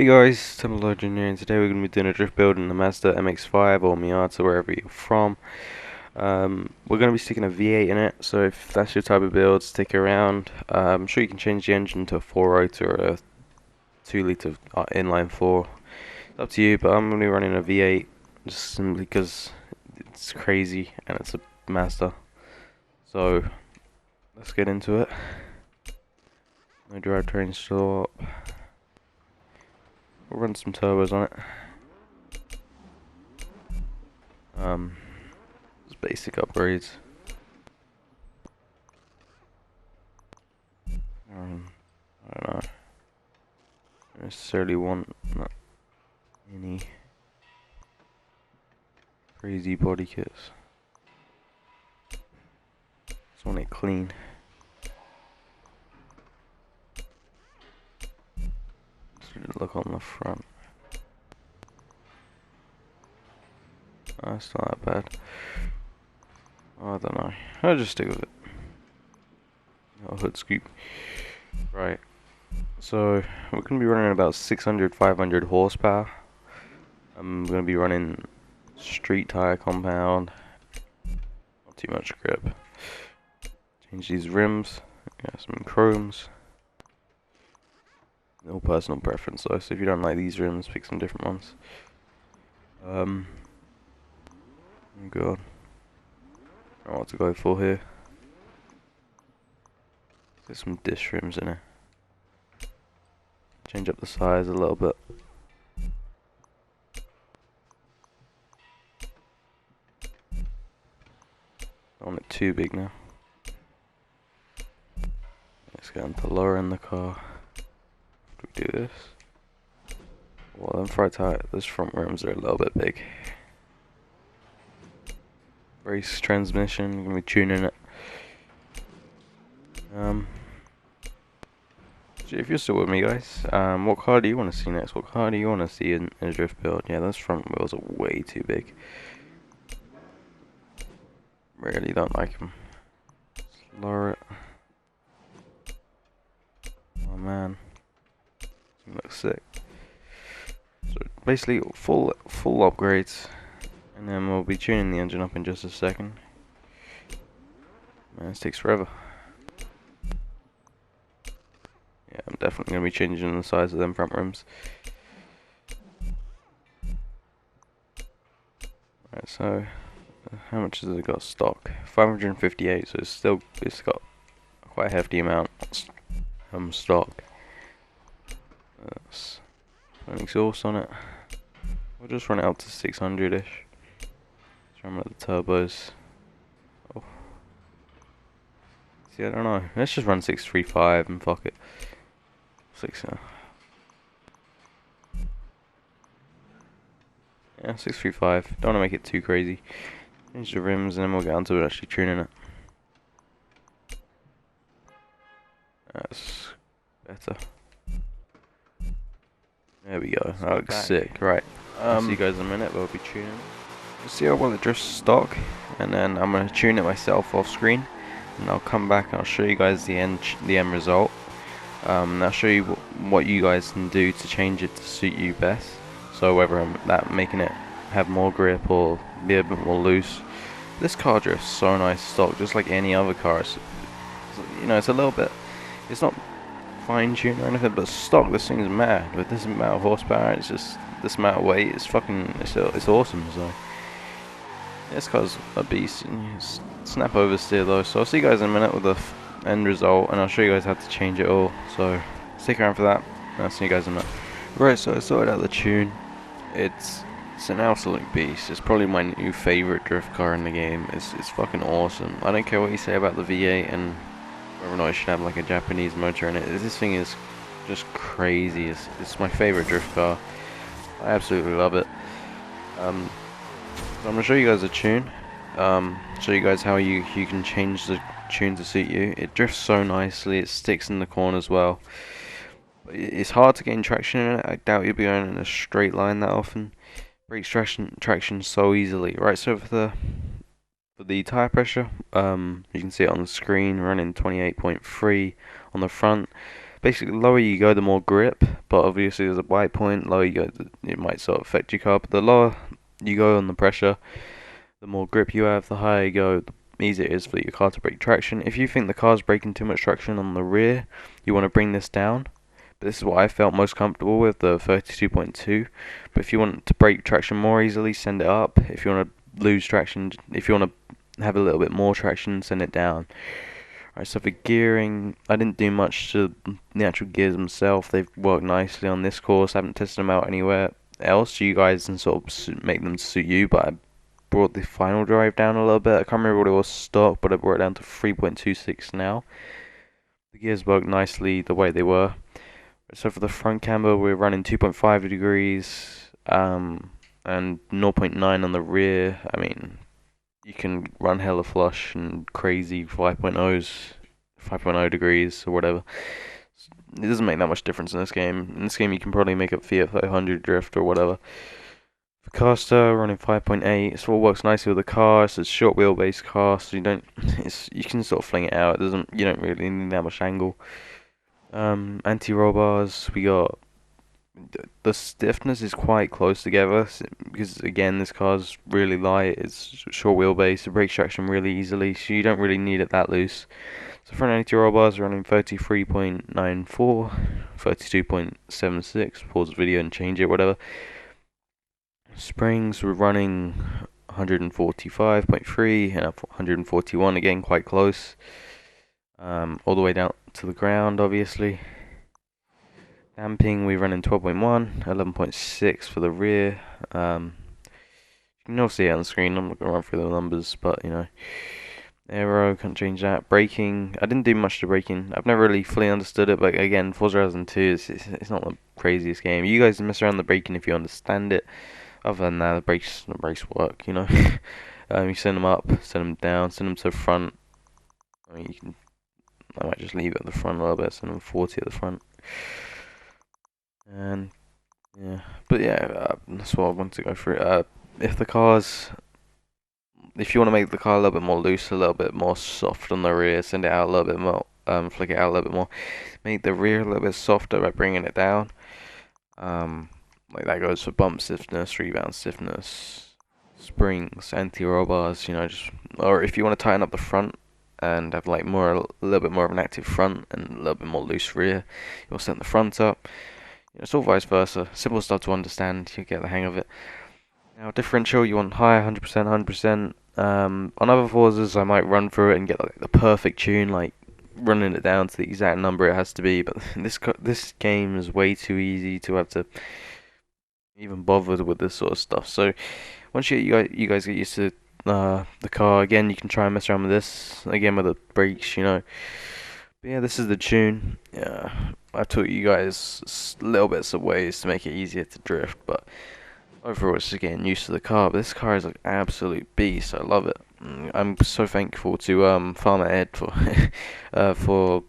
Hey guys, Technology here, and today we're going to be doing a drift build in the Mazda MX5 or Miata, wherever you're from. We're going to be sticking a V8 in it, so if that's your type of build, stick around. I'm sure you can change the engine to a 4-rotor or a 2-litre inline 4. It's up to you, but I'm going to be running a V8 just simply because it's crazy and it's a Mazda. So, let's get into it. No drivetrain stop. We'll run some turbos on it. Just basic upgrades. I don't know. I necessarily want not any crazy body kits. Just want it clean. Just look on the front. Oh, it's not that bad. Oh, I don't know. I'll just stick with it. Oh, hood scoop. Right. So, we're going to be running about 600, 500 horsepower. I'm going to be running street tire compound. Not too much grip. Change these rims. Got some chromes. No personal preference though, so if you don't like these rims, pick some different ones. Oh god. I don't know what to go for here. Get some dish rims in here. Change up the size a little bit. Don't want it too big now. Let's get into lowering the car. Do we do this? Well, them front tire, those front rims are a little bit big. Race transmission, gonna be tuning it. So if you're still with me, guys, what car do you want to see next? What car do you want to see in a drift build? Yeah, those front wheels are way too big. Really don't like them. Lower it. Oh man, it looks sick. So basically, full upgrades, and then we'll be tuning the engine up in just a second. Man, this takes forever. Yeah, I'm definitely gonna be changing the size of them front rims. Right, so how much has it got stock? 558. So it's got quite a hefty amount stock. That's an exhaust on it. We'll just run it up to 600-ish. Let's run the turbos. Oh. See, I don't know. Let's just run 635 and fuck it. Yeah, 635. Don't want to make it too crazy. Change the rims and then we'll get onto it actually tuning it. That's better. There we go. That looks sick. Right. I'll see you guys in a minute. We'll be tuning. See how well it drifts stock, and then I'm gonna tune it myself off screen, and I'll come back and I'll show you guys the end result. I'll show you what you guys can do to change it to suit you best. So whether that making it have more grip or be a bit more loose. This car drifts so nice stock, just like any other car. It's a little bit. It's not fine-tuned or anything, but stock, this thing's mad. With this amount of horsepower, it's just this amount of weight. It's fucking. It's awesome. So this car's a beast. Snap oversteer though. So I'll see you guys in a minute with the end result, and I'll show you guys how to change it all. So stick around for that, and I'll see you guys in a minute. Right, so I sorted out the tune. It's an absolute beast. It's probably my new favorite drift car in the game. It's fucking awesome. I don't care what you say about the V8 and whether or not it should have like a Japanese motor in it. This thing is just crazy. It's my favorite drift car. I absolutely love it. So I'm gonna show you guys a tune. Show you guys how you can change the tune to suit you. It drifts so nicely. It sticks in the corners well. It's hard to gain traction in it. I doubt you'll be going in a straight line that often. Breaks traction so easily. Right, so for the tire pressure, you can see it on the screen, running 28.3 on the front. Basically, the lower you go, the more grip, but obviously there's a bite point. Lower you go, it might sort of affect your car, but the lower you go on the pressure, the more grip you have, the higher you go, the easier it is for your car to break traction. If you think the car's breaking too much traction on the rear, you want to bring this down. But this is what I felt most comfortable with, the 32.2. But if you want to break traction more easily, send it up. If you want to lose traction, if you want to have a little bit more traction, send it down. Alright, so for gearing, I didn't do much to the actual gears themselves. They've worked nicely on this course. I haven't tested them out anywhere else. You guys can sort of make them suit you, but I brought the final drive down a little bit. I can't remember what it was stock, but I brought it down to 3.26 now. The gears work nicely the way they were. So for the front camber, we're running 2.5 degrees and 0.9 on the rear. I mean, you can run hella flush and crazy 5.0 degrees or whatever. It doesn't make that much difference in this game. In this game, you can probably make up Fiat 500 drift or whatever. For caster, running 5.8. It all works nicely with the car. It's a short wheelbase car, so you can sort of fling it out. You don't really need that much angle. Anti-roll bars, we got the stiffness is quite close together because again this car's really light, it's short wheelbase, it breaks traction really easily, so you don't really need it that loose. So front anti-roll bars are running 33.94, 32.76, pause the video and change it, whatever. Springs were running 145.3 and 141, again quite close. All the way down to the ground, obviously. Damping, we run in 12.1, 11.6 for the rear. You can all see it on the screen. I'm not going to run through the numbers, but you know. Aero, can't change that. Braking, I didn't do much to braking. I've never really fully understood it, but again, Forza Horizon 2, it's not the craziest game. You guys mess around the braking if you understand it. Other than that, the brakes work, you know. You send them up, send them down, send them to the front. I mean, I might just leave it at the front a little bit, send them 40 at the front. And yeah, but yeah, that's what I want to go through. If you want to make the car a little bit more loose, a little bit more soft on the rear, send it out a little bit more, flick it out a little bit more. Make the rear a little bit softer by bringing it down. Like that goes for bump stiffness, rebound stiffness, springs, anti-roll bars. You know, or if you want to tighten up the front and have like a little bit more of an active front and a little bit more loose rear, you'll set the front up. You know, it's all vice versa. Simple stuff to understand. You get the hang of it. Now, differential, you want high, 100%, 100%. On other Forzas, I might run through it and get like the perfect tune, like running it down to the exact number it has to be. But this game is way too easy to have to even bother with this sort of stuff. So once you guys get used to the car, again, you can try and mess around with this again with the brakes, you know. But yeah, this is the tune. Yeah, I taught you guys little bits of ways to make it easier to drift, but overall it's just getting used to the car. But this car is like absolute beast. I love it. I'm so thankful to Farmer Ed for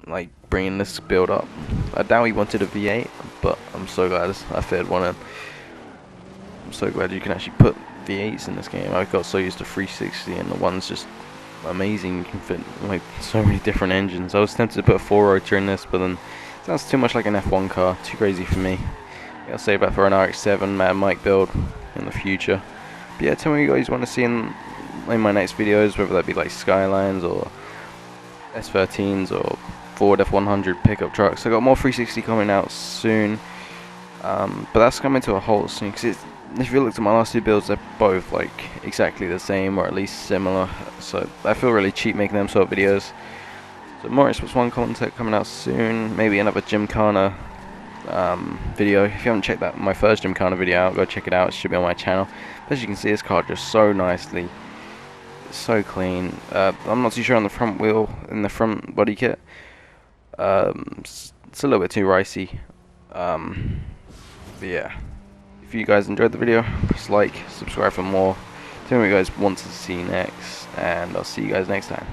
like bringing this build up. I doubt he wanted a V8, but I'm so glad I fed one in. I'm so glad you can actually put V8s in this game. I got so used to 360 and the one's just amazing. You can fit like so many different engines. I was tempted to put a 4-rotor in this, but then it sounds too much like an F1 car. Too crazy for me. I'll save that for an RX-7 Matt and Mike build in the future. But yeah, tell me what you guys want to see in my next videos, whether that be like Skylines or S13s or Ford F100 pickup trucks. I got more 360 coming out soon, but that's coming to a halt soon, because if you looked at my last two builds, they're both like exactly the same or at least similar, so I feel really cheap making them sort of videos. So more Xbox One content coming out soon, maybe another Gymkhana video. If you haven't checked my first Gymkhana video out, go check it out. It should be on my channel. But as you can see, this car just so nicely, it's so clean. I'm not too sure on the front wheel in the front body kit. It's a little bit too ricey. But yeah, if you guys enjoyed the video, press like, subscribe for more. Tell me what you guys want to see next, and I'll see you guys next time.